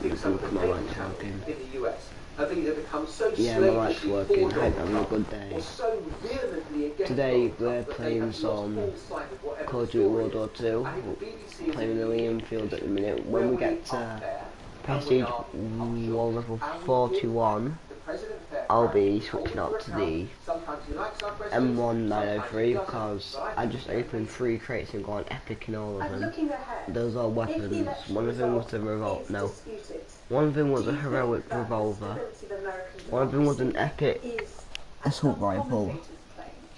think some of the games in the US have either become so Yeah, my mic's working. I hope I'm having a good day. or so vehemently against Today Donald we're Trump that they playing have lost some all sight of whatever Call of the Duty story World War is. II. I think the BBC is Playing in the in a Liam field at the minute. where When we we get to are fair, and we Prestige are impartial, War level and we 41, give the president fair I'll priority. be We hold switching him for out to account. the Sometimes he likes our presidents, M1903 sometimes because he doesn't, I just opened 3 crates and gone epic in all of And them. looking ahead, Those are weapons. One of them was a one of them was a heroic revolver. One of them was an epic assault rifle.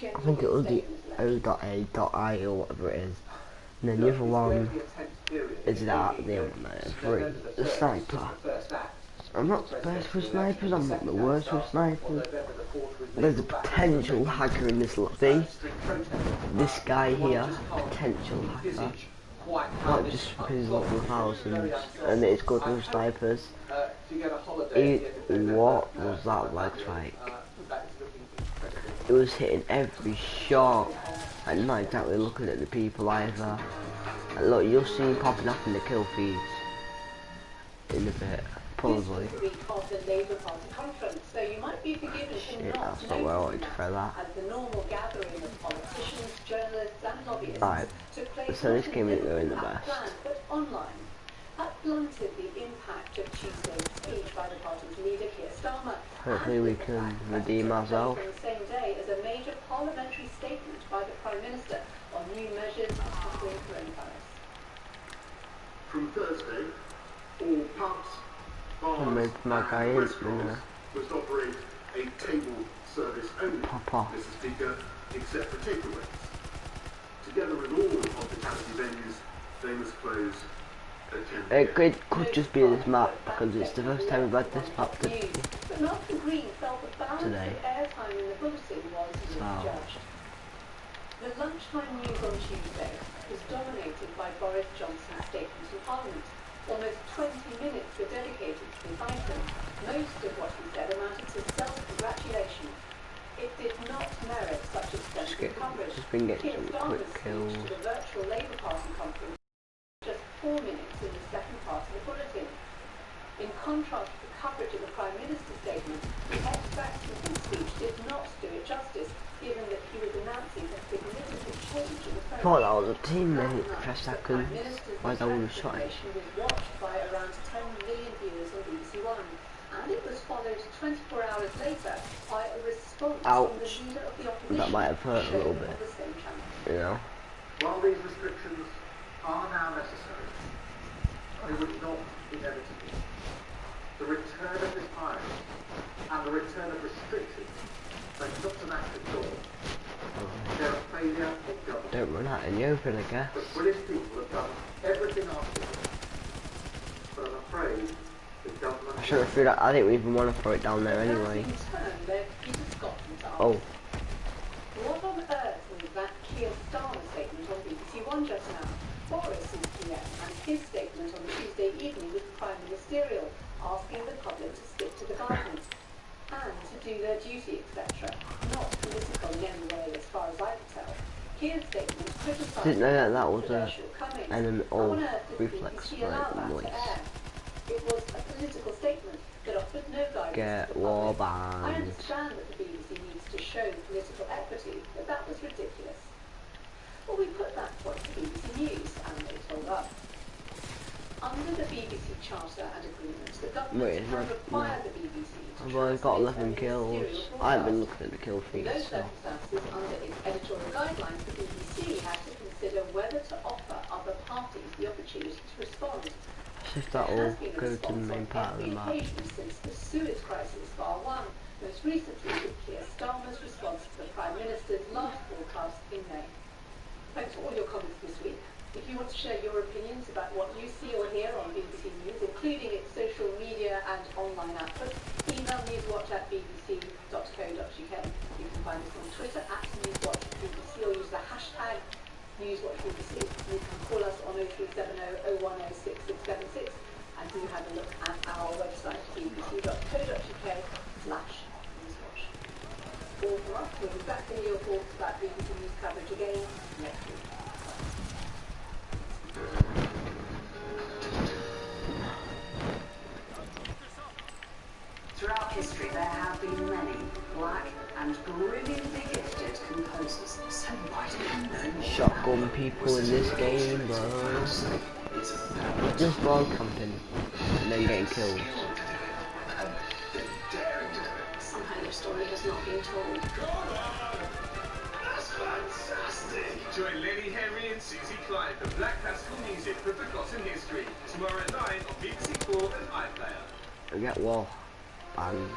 I think it was the O.A.I or whatever it is. And then the other one is that the M1903, the sniper. I'm not the best with snipers, I'm not the worst with snipers. There's a potential hacker in this lobby. This guy here, potential hacker. Not just because he's lots of thousands and it's good with snipers. What was that lag like? It was hitting every shot and not exactly looking at the people either. And look, you'll see him popping up in the kill feeds in a bit, probably. Shit, that's not where I wanted to throw that. Right, so this game isn't going the best. Hopefully we can redeem ourselves. From Thursday, all pubs, bars, my guy and in, restaurants must operate a table service only, Mr. Speaker, except for takeaways. Together with all hospitality venues, they must close at 10 p.m. It could just be this map because it's the first time we've had this map today. So. The lunchtime news on Tuesday was dominated by Boris Johnson's statement in Parliament. Almost 20 minutes were dedicated to this item. Most of what he said amounted to self-congratulation. It did not merit such extensive coverage. Just been getting some Keir quick Starmer's kills. speech to the virtual Labour Party conference just 4 minutes in the second part of the bulletin. In contrast to the coverage of the Prime Minister's statement, the ex-Vaxington speech did not do it justice, given that he was announcing a significant change in the I thought that was a teammate for a second. Why that was shot? Was watched by around 10 million viewers on BBC One, and it was followed 24 hours later by a response from the leader of the opposition. That might have hurt a little bit, you know. While these restrictions are now necessary, they would not inevitably. The return of this virus and the return of restrictions are not an act of God. They're a failure of government. Don't run out in the open, I guess. The British people have done everything asked of them, but I'm afraid the government... I should have threw that. I didn't even want to throw it down there anyway. Oh. What on earth was that Keir Starmer statement on BBC One just now? Boris's PM and his statement on Tuesday evening was prime ministerial, asking the public to stick to the guidance and to do their duty, etc. Not political in any way, as far as I could tell. Keir's statement criticised... Didn't know that that was an old reflex noise. It was a political statement that offered no guidance. Get to the war public. banned. I understand that the BBC needs to show political equity, but that was ridiculous. Well, we put that point to BBC News, and they told us. Under the BBC Charter and Agreement, the government can require the BBC to I've already got 11 kills. I haven't been looking at the kill feed, in those so. circumstances, under its editorial guidelines, the BBC has to consider whether to offer other parties the opportunity to respond. If that will go to the main part of the map. Since the Suez crisis, bar one, most recently with Keir Starmer's response to the Prime Minister's last broadcast in May. Thanks for all your comments this week. If you want to share your opinions about what you see or hear on BBC News, including its social media and online output, email newswatch@bbc.co.uk. You can find us on Twitter @newswatchbbc or use the hashtag newswatchbbc. You can call us on 0370 010 6676 and do have a look at our website bbc.co.uk/newswatch. All from us, we'll be back in your thoughts about BBC News coverage again next week. Throughout history, there have been many black and brilliantly gifted composers. So why do we know more Shotgun about them? people in this game, bro. Just wall camping and then getting killed. Somehow their story has not been told. That's fantastic! Join Lenny Henry and Susie Clive for Black Classical Music for Forgotten History. Tomorrow at 9 on BBC 4 and iPlayer. I get wall bands.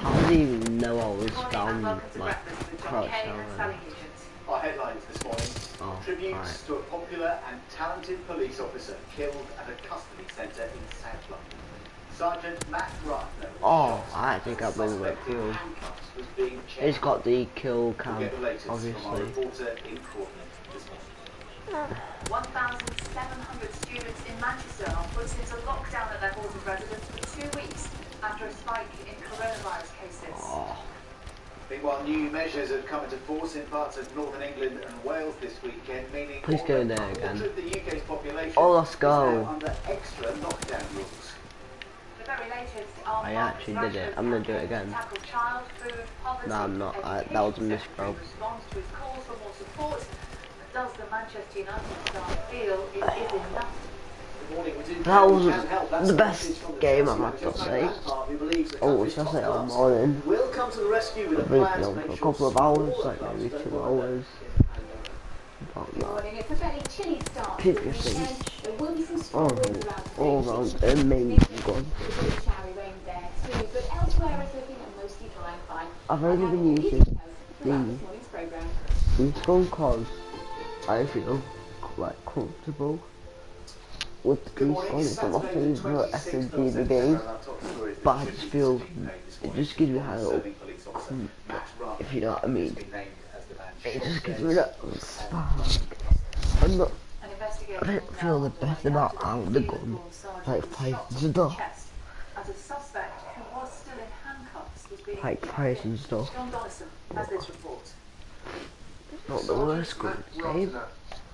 I didn't even know I was down, like, crouched down. Our headlines this morning. Oh, Tributes right. to a popular and talented police officer killed at a custody centre in South London. Sergeant Matt Ratner. Oh, I think I believe it too. It's got the kill cam, Get the latest from our obviously. reporter in Portland this morning. 1,700 students in Manchester are put into lockdown at their halls of residence for 2 weeks after a spike in coronavirus cases. Oh, Meanwhile, new measures have come into force in parts of northern England and Wales this weekend, meaning Please go almost there a quarter again. of the UK's population Oh, let's is go. now under extra lockdown rules. The very latest are I actually did it. I'm gonna do it again. tackle child, food, poverty, No, I'm not. That was a education misspell. sector in response to his calls for more support. Does the Manchester United star feel it is enough? That was the best game I've had to say. Oh, should I say all morning? We'll come to the rescue with a I've been plan to on make for a sure couple of hours, smaller like crowds maybe don't 2 bother. hours. About Good that. morning. It's a fairly chilly start to Keep the your weekend. things There will be some strong winds around today. all round amazing gun. There's a bit of showery rain there too, but elsewhere it's looking mostly dry and fine. I've only been These using details throughout the this morning's programme. this gun cause I feel quite comfortable with Good this morning. gun. It's not my Saturday, the favourite 26th SMG of in the September, game, and our top story is that but I tribute just to feel the name this it morning. just gives me high up, Serving police officer Matt Ratner if you know what I mean. has been named as the man It shot just gives dead me that spark. I'm not. An investigation I don't feel the best about how the gun like plays and stuff, as a suspect who was still in handcuffs was being like plays and stuff. John Donnison has this report. Not the worst gun Matt to save. Ratner,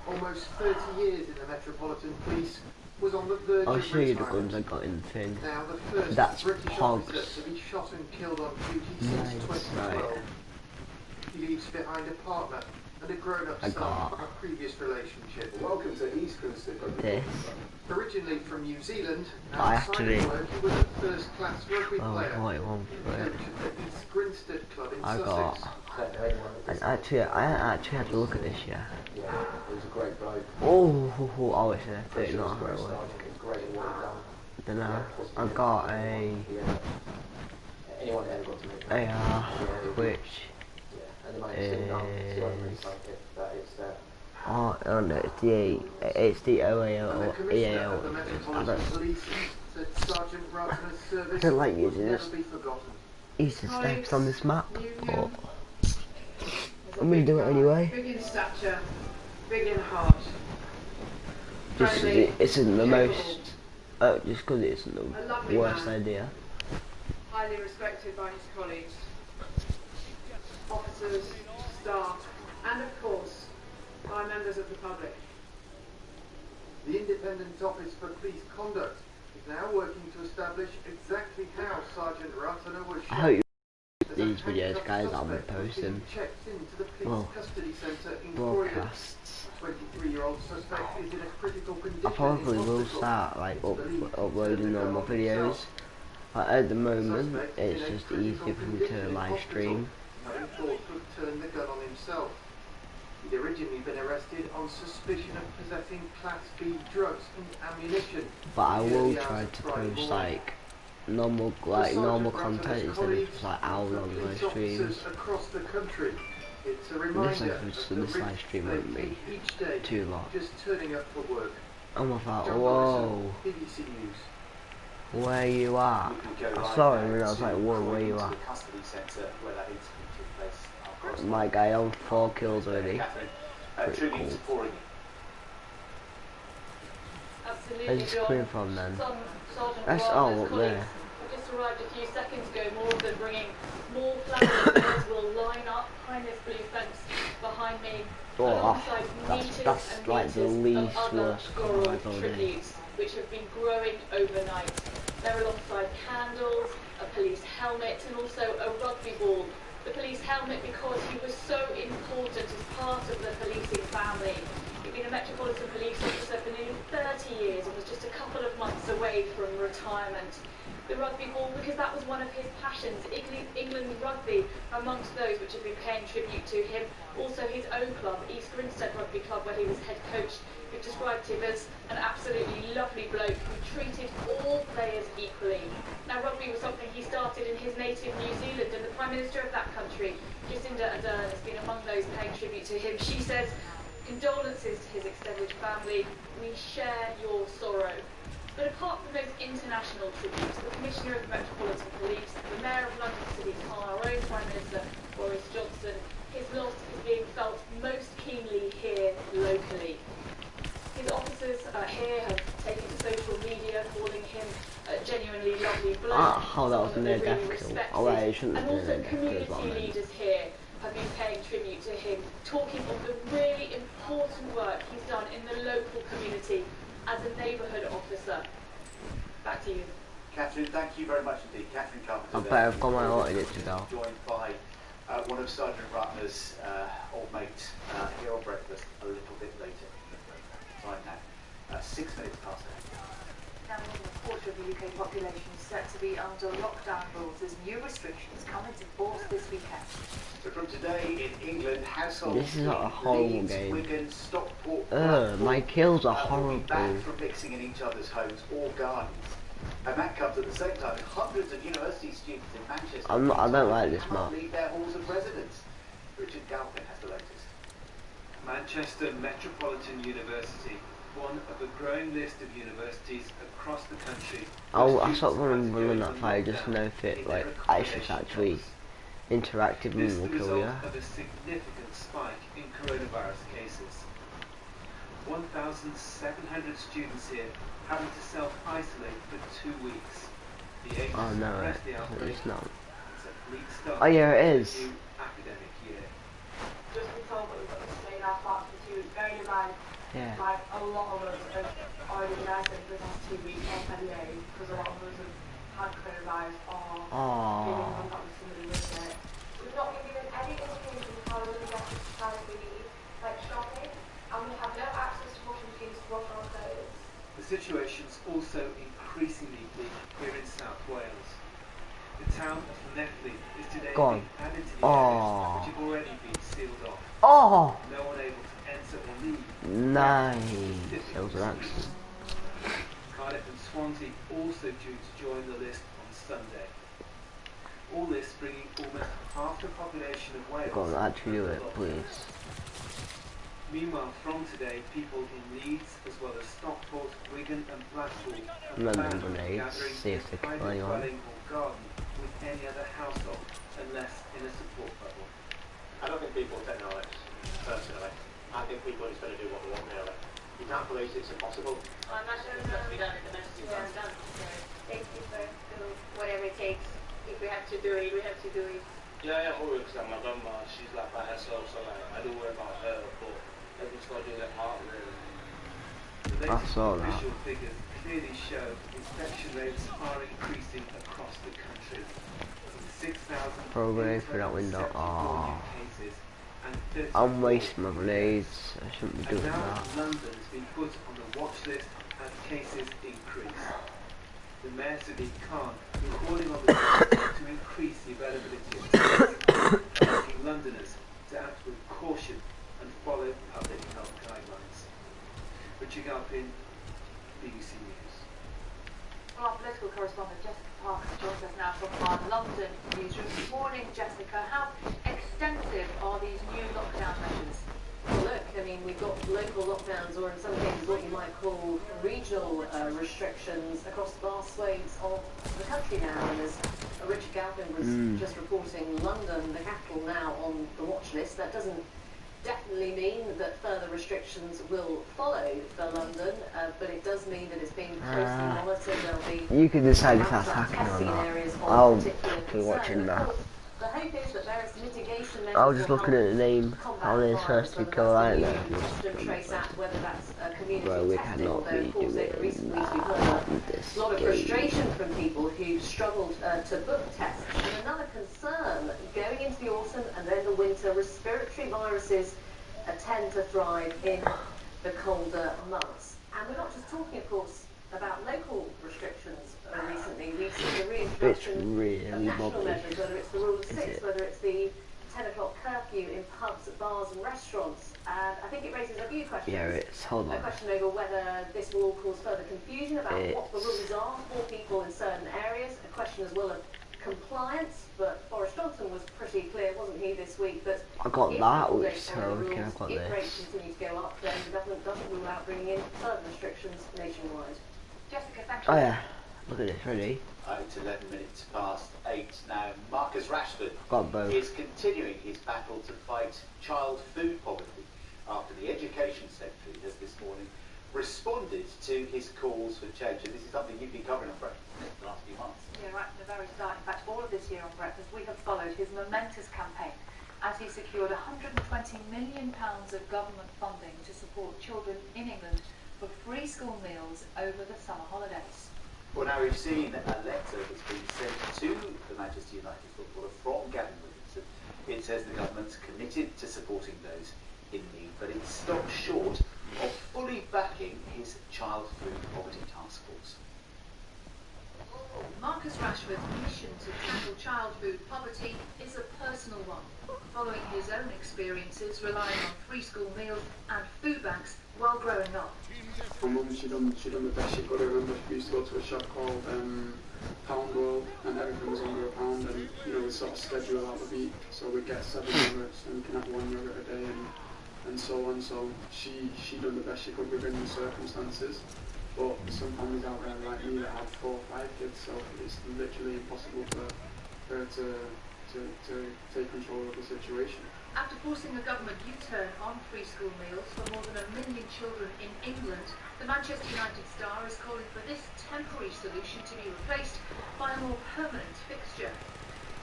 almost 30 years in the Metropolitan Police, was on the verge I'll of show you the retirement. guns I got in the thing. Now the first That's British Pogs. officer to be shot and killed on duty since Nice, 2012. right. He leaves behind a partner and a grown-up I son got- from a previous relationship. Welcome to East Coast. This. Originally from New Zealand, I outside actually- of work, he was a first-class rugby Oh, player. right, one for it. Coach at the East Grinstead club in I Sussex. got. And actually, I actually had to look at this, yeah. Yeah, it was a great bloke. Oh, it's a 30 not how it was. Great at what Then I got a Anyone ever got to make AR, which and they might is but it's oh no, it's the OAL And the or commissioner of the EAL. I Metropolitan don't, Police said Sergeant Ratner's service I don't like would using never this. be forgotten. easy steps on this map, but There's a I'm gonna big do it guy, anyway. Big in stature, big in heart. Just 'cause Friendly, it isn't the capable, most, just 'cause it isn't A the lovely worst man. idea. highly respected by his colleagues, officers, staff, and of course, by members of the public. The Independent Office for Police Conduct is now working to establish exactly how Sergeant Ratner was I shot. hope you As a these videos, handcuffed guys, I'll be suspect was being posting checked into the police well, custody centre in Croydon. broadcasts. 23-year-old suspect is in a critical condition. I probably in will hospital. start like It's believed uploading that the normal girl videos. himself, But at the the moment, suspect, it's is in a just critical easier for me condition to in live hospital, stream. having thought to have turned the gun on himself. He'd originally been arrested on suspicion of possessing Class B drugs and ammunition. But I in the will early hours try of to Friday post morning. like normal content instead of just like hour-long live streams. Across the country. It's a This reminder episode, of the this live risks stream they won't be take each day too long. just turning up for work. And I thought, John whoa, Donnison, BBC News. where you at? I saw him and I was like, whoa, where you at? My guy on 4 kills already. Pretty cool. supporting you. Absolutely, Where's this John. coming from then? Sergeant That's Ratner's all up colleagues there. have just arrived a few seconds ago. More of them bringing more flags. Will line up behind this blue fence behind me Oh, alongside that's meters like and the meters least of other worst Goro I've ever done. tributes, which have been growing overnight. They're alongside candles, a police helmet, and also a rugby ball. The police helmet because he was so important as part of the policing family. He'd been a Metropolitan Police officer for nearly 30 years and was just a couple of months away from retirement. The rugby ball because that was one of his passions. England rugby amongst those which have been paying tribute to him. Also his own club, East Grinstead Rugby Club, where he was head coach, who described him as an absolutely lovely bloke who treated all players equally. Now rugby was something he started in his native New Zealand, and the Prime Minister of that country, Jacinda Ardern, has been among those paying tribute to him. She says, "Condolences to his extended family. We share your sorrow." But apart from those international tributes, the Commissioner of the Metropolitan Police, the Mayor of London City Hall, our own Prime Minister Boris Johnson, his loss is being felt most keenly here locally. His officers here have taken to social media, calling him a genuinely lovely bloke. That was someone near that they really death kill. respected. Oh, wait, it shouldn't And have also been near death kill as community well, then. leaders here have been paying tribute to him, talking of the really important work he's done in the local community as a neighbourhood officer. Back to you. Catherine, thank you very much indeed. Catherine Carpenter. I bet I've got my heart in it to go. Joined by one of Sergeant Ratner's old mates here on breakfast a little bit later. Right now, 6 minutes past 8. Now, more than a quarter of the UK population is set to be under lockdown rules as new restrictions come into force this weekend. So from today in England, households This is a in horrible Leeds, game. Wigan, Stockport, My kills are will be banned horrible. from mixing in each other's homes or gardens. And that comes at the same time as hundreds of university students in Manchester I don't like this can't map. leave their halls of residence. Richard Galpin has the latest. Manchester Metropolitan University, one of a growing list of universities across the country. I stopped running that fire just to know if it it's actually interactive This and is will the kill result you. of a significant spike in coronavirus cases. 1,700 students here having to self-isolate for 2 weeks. The aim Oh is to no, suppress the outbreak. it's not. It's a bleak start Oh yeah, it to is. the new academic year. Just been told that we've got to stay in our flats for 2 weeks. Bearing in mind, Yeah. like a lot of us have already been isolated for the last 2 weeks off anyway, because a lot of us have had coronavirus or been in Oh. contact with somebody with it. We've not been given any indication of how we get the supplies we need, like shopping, and we have no access to washing machines to wash our clothes. The situation's also increasingly bleak here in South Wales. The town of Nethley is today Go on. being added to the Oh. areas which have already been sealed off. Oh, No one able to enter or leave. nice. That was an accident. Cardiff and Swansea also due to join the list on Sunday. All this bringing almost half the population of Wales. Go on, actually do under it, lockdown. please. Meanwhile, from today, people in Leeds, as well as Stockport, Wigan and Blackpool, have London banned from grenades, gathering see if they in a kill private anyone. dwelling or garden with any other household, unless in a support bubble. I don't think people will take no action, personally. I think people are just going to do what they want, really. You can't police it, it's impossible. Well, I'm not sure it's going to be done if the message is done. Thank you for whatever it takes. If we have to do it, we have to do it. Yeah, I worry because my grandma, she's like by herself, so like, I do worry about her, but everyone's got to do their part, really. The I latest saw that. official figures clearly show infection rates are increasing across the country. 6,000 Probably through that window. Oh. cases and 30 I'm wasting my grenades. I shouldn't be And doing now that. London has been put on the watch list as cases increase. The Mayor Sadiq Khan is calling on the government to increase the availability of tests, asking Londoners to act with caution and follow public health guidelines. Richard Galpin, BBC News. Well, our political correspondent Jessica Parker joins us now from our London newsroom. Good morning, Jessica. How extensive are these new lockdown measures? Well, look, I mean, we've got local lockdowns, or in some cases what you might call regional restrictions across vast swathes of the country now. And as Richard Galpin was just reporting, London, the capital, now on the watch list. That doesn't definitely mean that further restrictions will follow for London, but it does mean that it's being closely monitored. There'll be You can decide if that's hacking or testing not. areas of I'll particular be concern. watching Of that. course, The hope is that various mitigation measures I was just will looking help at the name, combat how the they virus, searched whether to that's the Carolina. new Western Trace Act, whether that's community Bro, we testing, cannot although be of course over doing recent weeks we've that heard in this a lot of game. frustration from people who struggled to book tests. And another concern going into the autumn and then the winter, respiratory viruses tend to thrive in the colder months. And we're not just talking, of course, about local restrictions recently. We've seen the reintroduction of national measures, whether it's the rule of six, whether it's the 10 o'clock curfew in pubs, bars and restaurants. And I think it raises a few questions. Yeah, it's, hold on. A question over whether this will all cause further confusion about what the rules are for people in certain areas. A question as well of compliance, but Boris Johnson was pretty clear, wasn't he, this week, that I got if that, people which don't is follow the okay, rules, I've got if rates this. continue to go up, then the government doesn't rule out bringing in further restrictions nationwide. Jessica, thank you. Oh yeah, look at this, ready? It's 11 minutes past 8 now. Marcus Rashford Got both. is continuing his battle to fight child food poverty after the Education Secretary has this morning responded to his calls for change. And this is something you've been covering on Breakfast the last few months. Yeah, right from the very start. In fact, all of this year on Breakfast, we have followed his momentous campaign as he secured £120 million of government funding to support children in England for free school meals over the summer holidays. Well, now we've seen a letter that's been sent to the Manchester United footballer from Gavin Williamson. It says the government's committed to supporting those in need, but it stops short of fully backing his child food poverty task force. Marcus Rashford's mission to tackle child food poverty is a personal one, following his own experiences relying on free school meals and food banks while growing up. My mum, she done the best she could. I remember we used to go to a shop called Pound World, and everything was under £1, and you know, we sort of schedule out the week, so we'd get 7 yogurts and we can have 1 yogurt a day and so on. So she done the best she could within the circumstances. But some families out there like me that have 4 or 5 kids, so it's literally impossible for her to take control of the situation. After forcing a government U-turn on free school meals for more than 1 million children in England, the Manchester United star is calling for this temporary solution to be replaced by a more permanent fixture.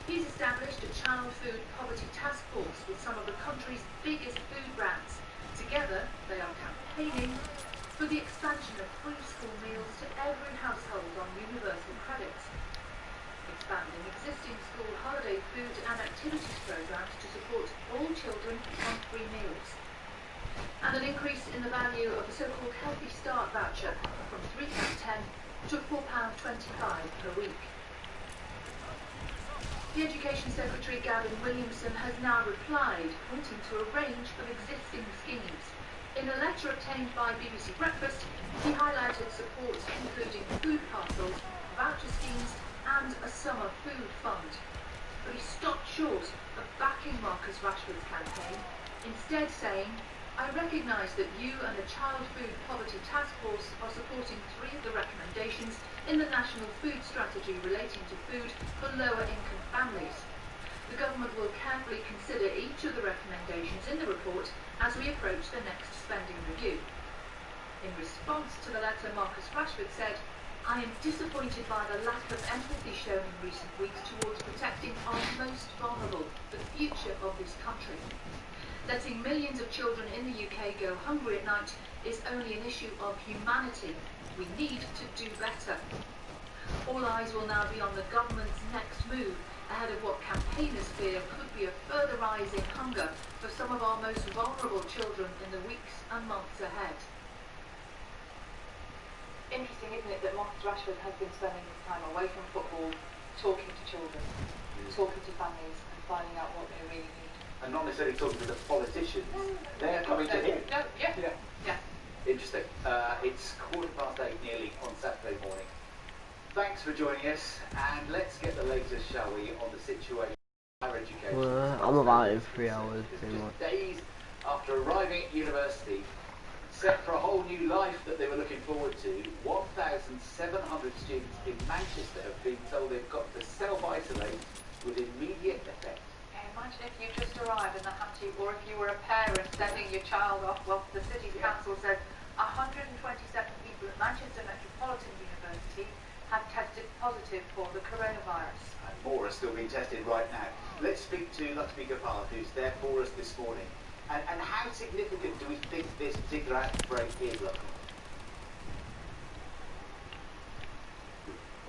He's established a child food poverty task force with some of the country's biggest food brands. Together, they are campaigning for the expansion of free school meals to every household on universal credits, expanding existing school holiday food and activities programs to support all children on free meals, and an increase in the value of the so-called Healthy Start voucher from £3.10 to £4.25 per week. The Education Secretary Gavin Williamson has now replied, pointing to a range of existing schemes. In a letter obtained by BBC Breakfast, he highlighted supports including food parcels, voucher schemes and a summer food fund. But he stopped short of backing Marcus Rashford's campaign, instead saying, "I recognise that you and the Child Food Poverty Task Force are supporting 3 of the recommendations in the National Food Strategy relating to food for lower income families. The government will carefully consider each of the recommendations in the report as we approach the next spending review." In response to the letter, Marcus Rashford said, "I am disappointed by the lack of empathy shown in recent weeks towards protecting our most vulnerable, the future of this country. Letting millions of children in the UK go hungry at night is only an issue of humanity. We need to do better." All eyes will now be on the government's next move ahead of what campaigners fear could be a further rise in hunger for some of our most vulnerable children in the weeks and months ahead. Interesting, isn't it, that Marcus Rashford has been spending his time away from football, talking to children, talking to families and finding out what they really need. And not necessarily talking to the politicians, they're coming to him. No, yeah. Interesting. It's 8:15 nearly on Saturday morning. Thanks for joining us, and let's get the latest, shall we, on the situation in higher education. Well, I'm about in 3 hours. Just days after arriving at university, set for a whole new life that they were looking forward to, 1,700 students in Manchester have been told they've got to self-isolate with immediate effect. Imagine if you just arrived and had to, or if you were a parent sending your child off. Well, the City Council says 127 people at Manchester Metropolitan University have tested positive for the coronavirus. And more are still being tested right now. let's speak to Lakshmi Gopal, who's there for us this morning. And how significant do we think this particular outbreak is, Lakshmi?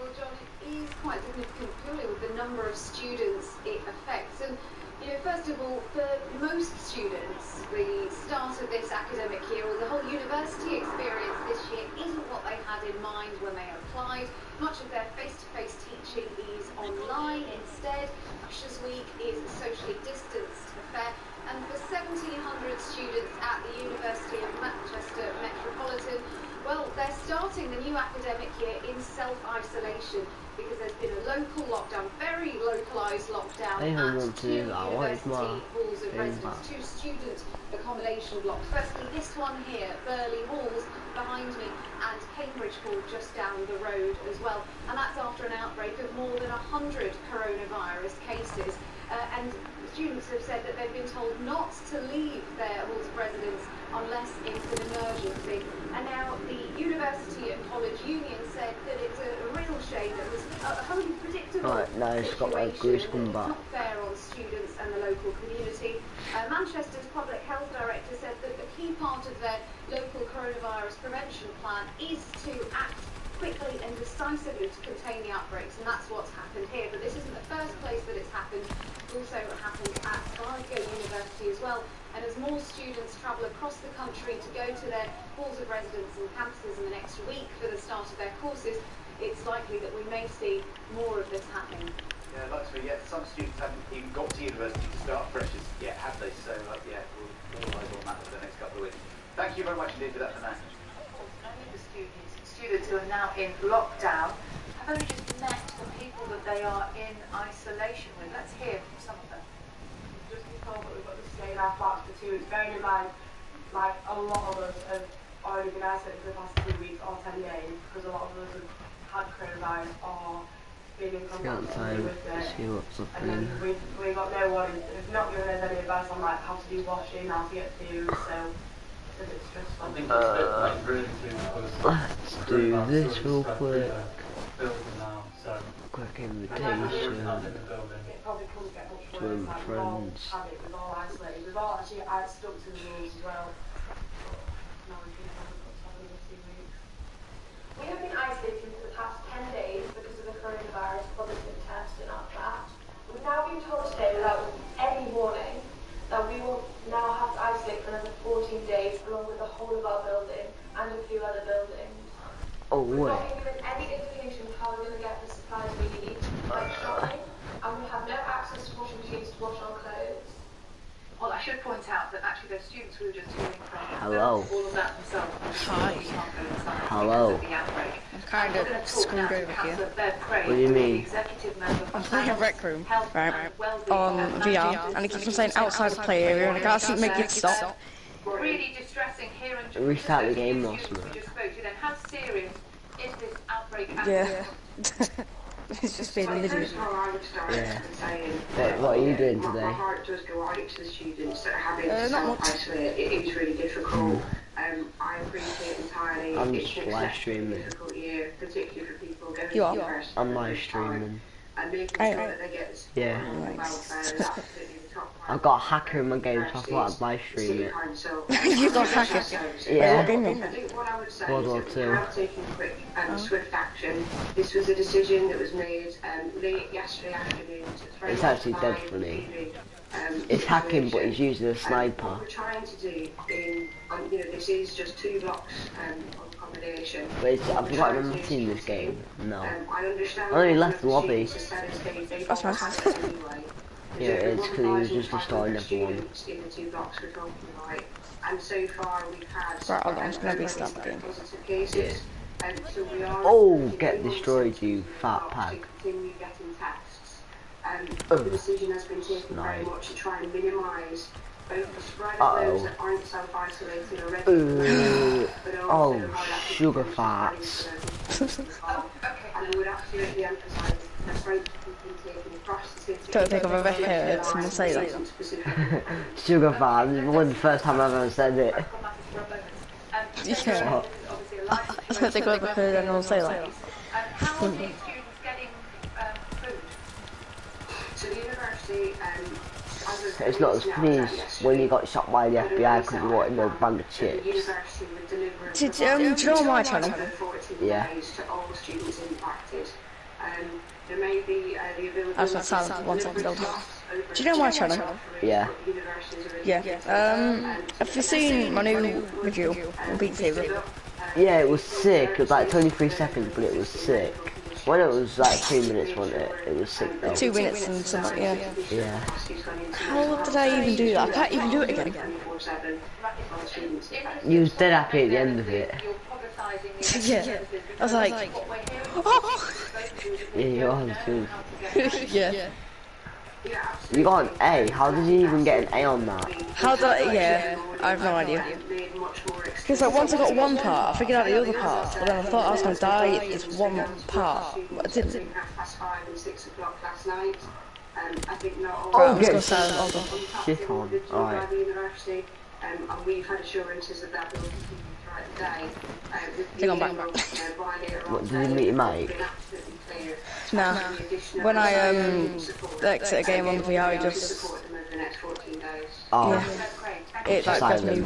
Well, John, it is quite significant purely with the number of students it affects. And, you know, first of all, for most students, the start of this academic year, or the whole university experience this year, isn't what they had in mind when they applied. Much of their face-to-face teaching is online instead. Ushers Week is a socially distanced affair. And for 1,700 students at the University of Manchester Metropolitan, well, they're starting the new academic year in self-isolation because there's been a local lockdown, very localised lockdown at two university halls of residence, two student accommodation blocks. Firstly, this one here, Burley Halls, behind me, and Cambridge Hall just down the road as well. And that's after an outbreak of more than 100 coronavirus cases. And students have said that they've been told not to leave their halls of residence unless it's an emergency. And now the University and College Union said that it's a real shame that it was a wholly predictable situation. It's not fair on students and the local community. Manchester's Public Health Director said that the key part of their local coronavirus prevention plan is to act quickly and decisively to contain the outbreaks, and that's what's happened here. But this isn't the first place that it's happened. It also happened at Glasgow University as well. And as more students travel across the country to go to their halls of residence and campuses in the next week for the start of their courses, it's likely that we may see more of this happening. Yeah, Lakshmi, yeah, some students haven't even got to university to start freshers yet, have they? So, yeah, we'll all eyes on that for the next couple of weeks. Thank you very much indeed for that, Fernand. Students who are now in lockdown have only just met the people that they are in isolation with. Let's hear from some of them. Just been told that we've got to stay in our flats for 2 weeks. Bearing in mind, like, a lot of us have already been isolated for the past 2 weeks or 10 days because a lot of us have had coronavirus or been in contact with it. And then we got no one, it's not given us any advice on like how to do washing, how to get food, so it's a bit stressful. Let's do this real quick. Quick invitation to friends. We've all isolated. We've all actually stuck to the rules as well. Now we can have another 2 weeks. We have been isolating for the past 10 days because of the coronavirus positive test in our flat. We've now been told today without any warning that we will now have to isolate for another 14 days along with the whole of our building and a few other buildings. Oh, We've wait. not been given any indication of how we're going to get the supplies we need, like shopping, and we have no access to washing machines to wash our clothes. Well, I should point out that actually those students we were just hearing from Hello. all of that themselves. Hi. Hello. I'm kind of screwed over here. What do you mean? I'm playing a rec room, right, on VR, and it keeps on saying outside the play area, and I can't make it stop. Really distressing hearing. Restart the game, Moss. How serious is this outbreak? Yeah. It's just been an idiot. Yeah. But what are you doing today? My heart does go out to the students that are having to not much. self-isolate. It is really difficult. I appreciate entirely. I'm it's just live streaming. a difficult year, particularly for people going You are? to university. I'm live streaming. And making sure that they get Yeah. welfare is absolutely the top I've got a hacker in my game, so I thought I'd live stream it. You got a hacker? Yeah. I think what I would say World is War that II. we have taken quick and swift action. This was a decision that was made late yesterday afternoon. So It's actually dead funny. It's hacking, but he's using a sniper. What we're trying to do this is just 2 blocks of accommodation. But I've forgotten I'm in this game. No. I understand. I only left the lobby. That's nice. Yeah, it's because he was just restoring everyone. In the 2 blocks we're talking about, and so far we've had Right, hold on, I'm just gonna restart the game. positive cases. So we are Oh, get destroyed, you fat pig. continue getting tests. The decision has been taken very much to try and minimise both the spread of those that aren't self-isolating already, but also how sugar farts. And I would absolutely emphasise that approach has been taken across the city. Don't think I've ever heard someone say that. Sugar farts, it wasn't the first time I've ever said it. Yeah. I don't think I've ever heard anyone say that. So the University It's not as funny as when you got shot by the FBI because you wanted a bag of chips. Do you know on my channel? Yeah. I was silent 1 second ago. Do you know my channel? Yeah. Yeah. Have you seen my new review on Beat Saber? Yeah, it was sick. It was like 23 seconds, but it was sick. When it was like 3 minutes, wasn't it? It was sick though. 2 minutes and something, yeah. Yeah. How did I even do that? I can't even do it again. You was dead happy at the end of it. Yeah. I was like, oh! Yeah, you are too. Yeah. You got an A. How did you even get an A on that? How did I? Yeah, I have no idea. Because like once I got one part, I figured out the other part, but then I thought I was going to die at this one part, but I didn't. Oh, get shit on. Alright. And we've had assurances that that will continue throughout the day. Hang on, back. What, did you meet your mate? Nah. When I exit a game on the VR, it just... Oh. Yeah. It like goes me...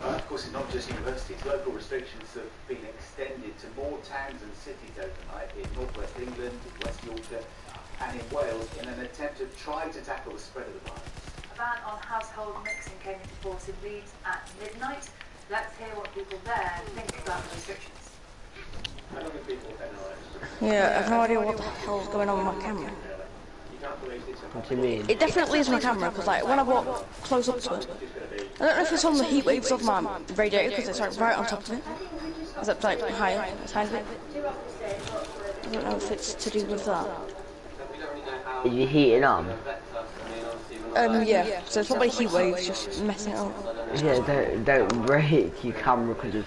Of course, it's not just universities. Local restrictions have been extended to more towns and cities overnight in northwest England, West Yorkshire, and in Wales in an attempt to try to tackle the spread of the virus. A ban on household mixing came into force in Leeds at midnight. Let's hear what people there think about the restrictions. Yeah, I have no idea what the hell's going on with my camera. What do you mean? It definitely is my camera, because like when I walk close up to it, I don't know if it's on the heat waves of my radiator, because it's like right on top of it. Is it like higher, a tiny bit? I don't know if it's to do with that. Are you heating up? Yeah, so it's probably heat waves just messing it up. Yeah, don't break your camera because of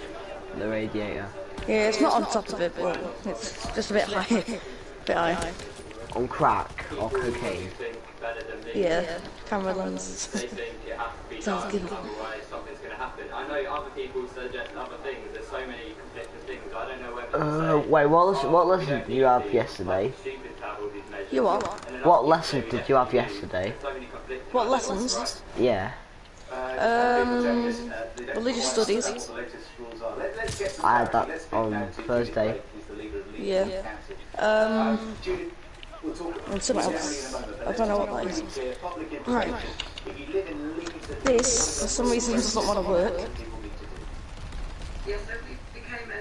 the radiator. Yeah, it's not on top of it, but it's just a bit high. Bit high. On crack or cocaine? Yeah, camera lenses. Sounds good. I know other people suggest other things. There's so many conflicting things. I don't know whether wait, what lesson did you have yesterday? You what? What lesson did you have yesterday? What lessons? Yeah. Religious studies. I had that on Thursday. Yeah. And something else. I don't know what that is. Right. This, for some reason, does not want to work.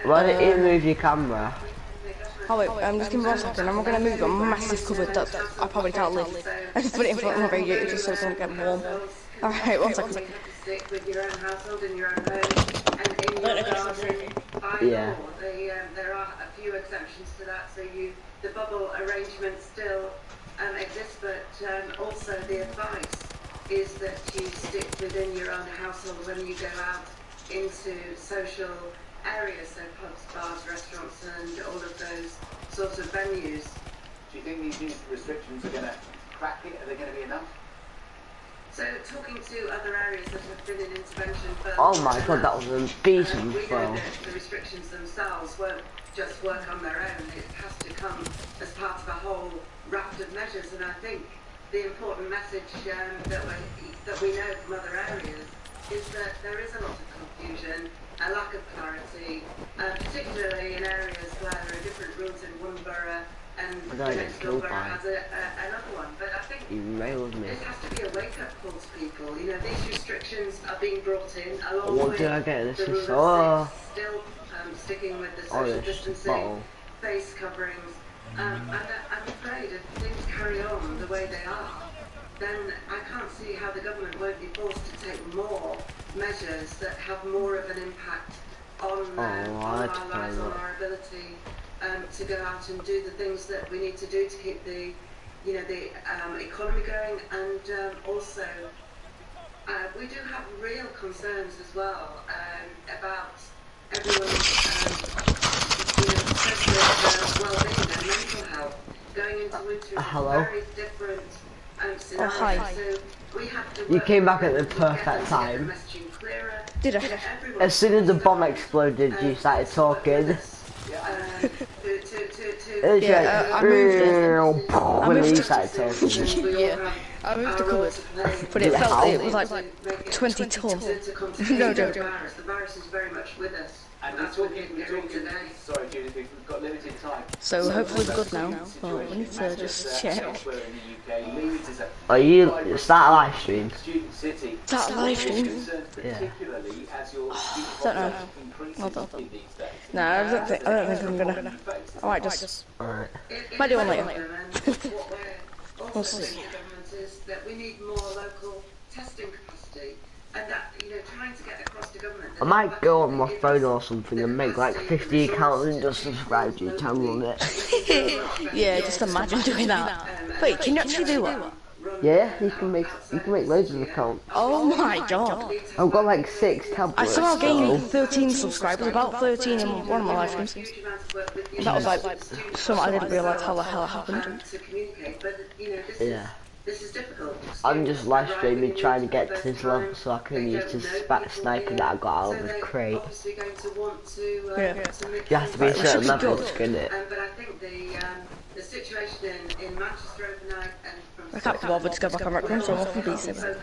Why didn't you move your camera? Oh wait, just give me 1 second. I'm going to move a massive cupboard that I probably can't lift. I just put it in front of my radiator just so it doesn't get warm. Alright, 1 second. Yeah. There are a few exceptions to that, so the bubble arrangement still exists, but also the advice is that you stick within your own household when you go out into social areas, so pubs, bars, restaurants, and all of those sorts of venues. Do you think these new restrictions are going to crack it? Are they going to be enough? So, talking to other areas that have been in intervention for... Oh my god, that was a decent throw. The restrictions themselves won't just work on their own. It has to come as part of a whole raft of measures, and I think the important message that we know from other areas is that there is a lot of confusion, a lack of clarity, particularly in areas where there are different rules in one borough and the next borough has another one. But I think this has to be a wake-up call to people. You know, these restrictions are being brought in along with the rules of still sticking with the social distancing, face coverings, and I'm afraid if things carry on the way they are, then I can't see how the government won't be forced to take more measures that have more of an impact on our lives, on our ability to go out and do the things that we need to do to keep the economy going, and also we do have real concerns as well about everyone's social well-being and mental health going into winter. Hello? Very different Oh, hi. You came back at the perfect time. Did I? As soon as the bomb exploded, you started talking. To It's Yeah, I moved it. when moved he to- started talking. Yeah, I moved the cupboard, but it felt it was like 20 ton. No joke. The virus is very much with us. And That's what we're hearing today. Sorry, Judith, we've got limited time. So hopefully we're good now. Well, we need to just check. Are you start a live stream? Student city. Start a live stream? Particularly as your Don't know. Hold on. No, I don't think I'm gonna. I might just. Alright. Might do one later. What we're also saying to government is that we need more local testing capacity, and that, you know, trying to get across to government. I might go on my phone or something and make like 50 accounts and just subscribe to your channel on it. Yeah, just imagine doing that. Wait, can you actually do that? Yeah, you can make loads of accounts. Oh my god. I've got like 6 tablets. I somehow gained 13 subscribers, about 13 in one of my live streams. That was like something I didn't realise how the hell it happened. Yeah. This is difficult. I'm just live streaming trying to get to this level so I can use this sniper that I got out of the crate. Obviously going to want to, Yeah. You have to be a certain level to skin it. but I think the situation in Manchester overnight and from I can't be bothered to go back on Rec Room, so I'm off for Beat Saber.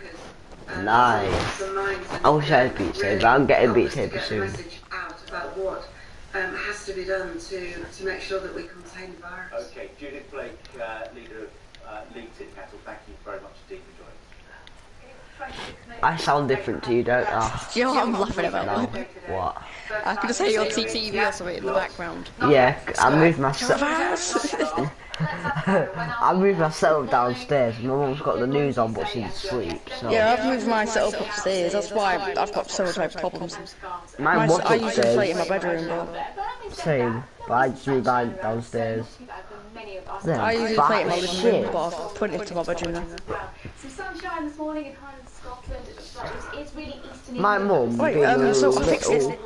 Nice. I wish I had Beat Saber. I'm getting Beat Saber soon. out about what has to be done to make sure that we contain the virus. Okay, Judith Blake, leader of League Tin Cattle, thank you very much indeed for joining us. I sound different to you, don't I? Do you know what I'm laughing about? No. What? I could just say your TV or something in the background. Yeah, I moved myself. I moved myself downstairs. My mum's got the news on, but she's asleep. So. Yeah, I've moved my setup upstairs. That's why I've got so much problems. Mine was I usually play it in my upstairs. bedroom, but Same, but I just moved mine downstairs. Yeah, I usually play it in my living room, but I've put it into my bedroom now. Some sunshine this morning in Highland, Scotland. It looks like it's really eastern. My mum Wait, being a so little fix it.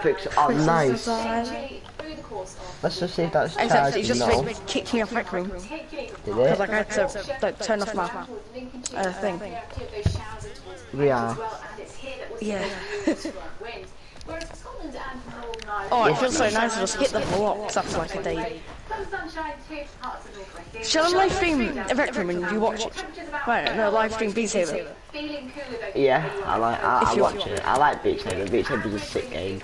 fix it up nice. Let's just see if that's Except he charging just now. kicked me off Rec Room. Did Because it? like, I had to like, turn off my thing. We are. Yeah. Oh, it feels so nice to just hit the blocks after like a day. Shall I live stream Rec Room and you watch it? Right, no, live stream Beat Saber. Yeah, I watch it. I like Beat Saber. Beat Saber's a sick game.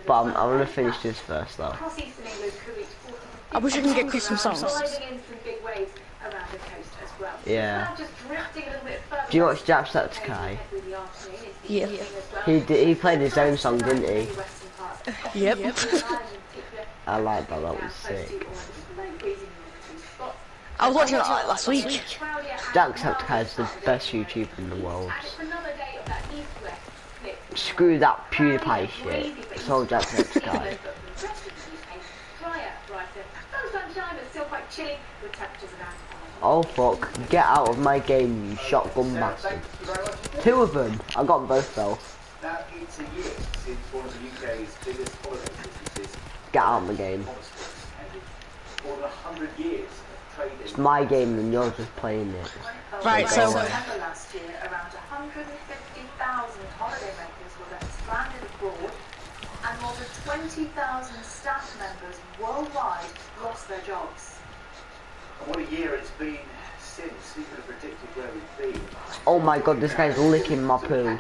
But I'm gonna finish this first though. I wish I can get Christmas songs. Yeah. Do you watch Jacksepticeye? Yeah. He played his own song, didn't he? Yep. I like that. That was sick. I was watching that like last week. Jacksepticeye is the best YouTuber in the world. Screw that PewDiePie shit. It's all Jacksepticeye. Oh fuck, get out of my game, you shotgun bastard. 2 of them, I got both though. Now, it's a year since one of the UK's biggest holiday businesses, Get out of the game. more than 100 years of trading. It's my game and you're just playing it. Right, so Last year, around 150,000 holidaymakers were left stranded abroad, and more than 20,000 staff members worldwide lost their jobs. And what a year it's been since. Who could have predicted where we've been? Oh my god, this guy's licking my poo.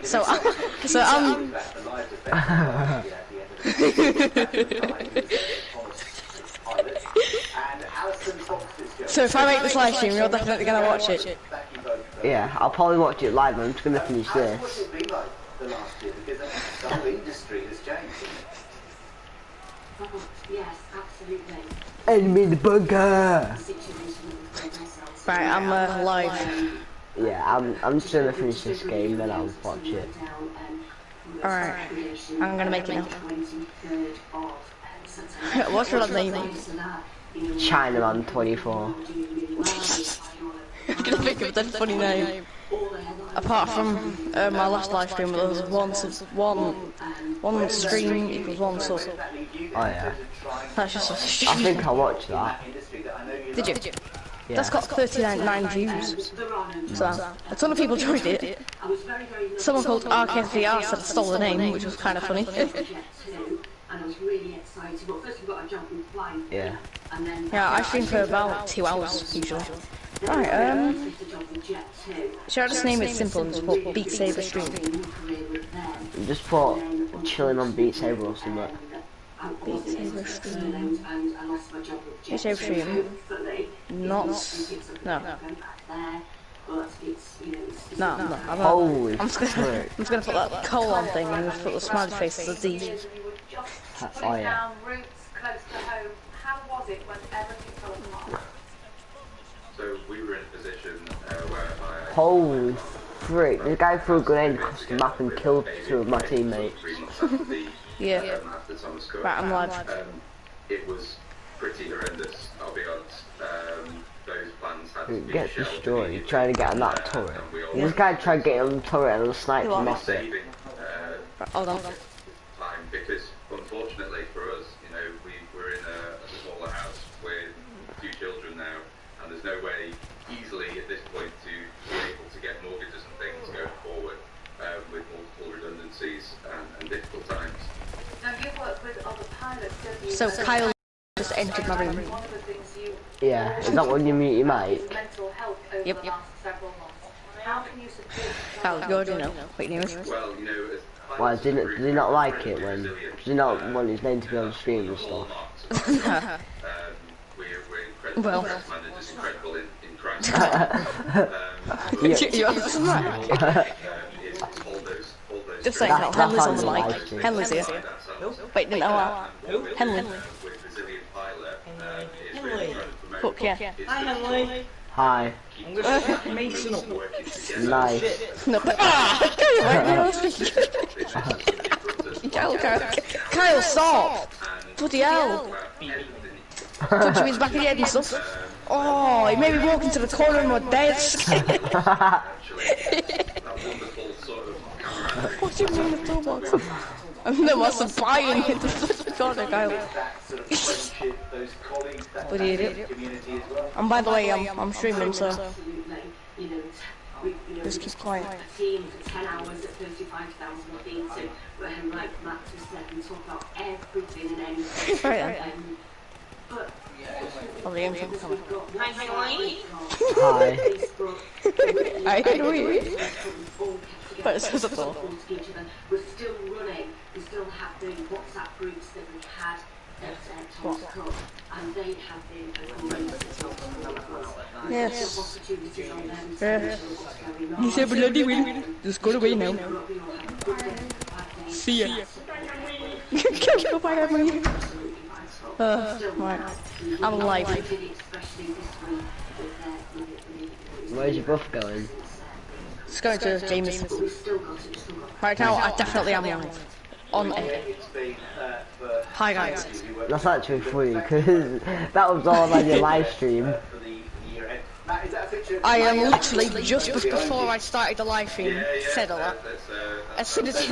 So So if I make this live stream, you're definitely gonna watch it. Yeah, I'll probably watch it live. I'm just gonna finish this. What's it been like the last year? Because the whole industry has changed, hasn't it? Oh, yes, absolutely. Enemy in the bunker. Right, I'm live. Yeah, I'm just gonna finish this game, then I'll watch it. Alright, I'm gonna make it now. What's your name? Chinaman 24. I'm gonna think of a funny name. Apart from my last live stream, there was one stream equals 1 sub. Oh yeah. That's just a I think I watched that. Did you? Yeah. That's got 39 views. So, a ton of people joined it. Someone called RKSVR said stole the name, which was kind of funny. was really excited. But first we got a job in flying. Yeah. And then Yeah, I stream for about 2 hours usually. Right, should I just name it simple and just put Beat Saber stream? Just put chilling on Beat Saber or something. Beat Saber stream. Beat Saber stream. Not. No. No. Holy I'm just gonna put that colon thing and just put the smiley face as a D. Oh yeah. Down roots close to home. How was it when everything fell apart? So we were in a position whereby... Holy frick, the guy threw a grenade across the map and killed 2 of my teammates. Yeah. Right, I'm live. It was pretty horrendous, I'll be honest. Those plans had to be Get shelved destroyed, you're trying to get on that turret. This guy tried to get on the turret and the sniper missed it. Hold on. Time, because unfortunately for us, you know, we're in a smaller house with 2 children now, and there's no way easily at this point to be able to get mortgages and things going forward with multiple redundancies and difficult times. Now you work with other pilots, don't you? So Kyle just entered my room. One of the things you Yeah, is that when you mute your mic? mental health over Yep. the last several months. How can you support Kyle's good, you know. Quick news. Well, you know, Why, did he not like it when... Did he not want his name to be on the stream and stuff? We're incredible. Well. Managers incredible in crime. You understand that? Just saying, Henley's on the mic. Henley's here. Wait, didn't know that. Henley. Fuck yeah. Hi, Henley. Hi. I'm going to pick Mason up. Nice. No, but Kyle, stop! Bloody hell! Punch him in his back of the head and stuff. Oh, he made me walk into the corner of my desk. What do you mean the toolbox? No, what's the buying in the corner, Kyle? Bloody idiot. And by the way, I'm streaming, so just keep quiet. A team for 10 hours at 35,000 feet, so when like Matt was there and talk about everything and anything. Right then. But Oh, the info coming. Hi, Henley. Hi. I agree. But it's just a We're still running, we still have the WhatsApp groups that we had at Tom's Club, and they have been a great support for us. Yes. Opportunities on them. He said, bloody win. Just go away now. See ya. Goodbye, Emily. Right. I'm live. Where's your buff going? It's going to James. Right now, I definitely am live. On air. Hi guys. That's actually funny, because that was all on your live stream. I am literally just before I started the live stream said all that. As soon as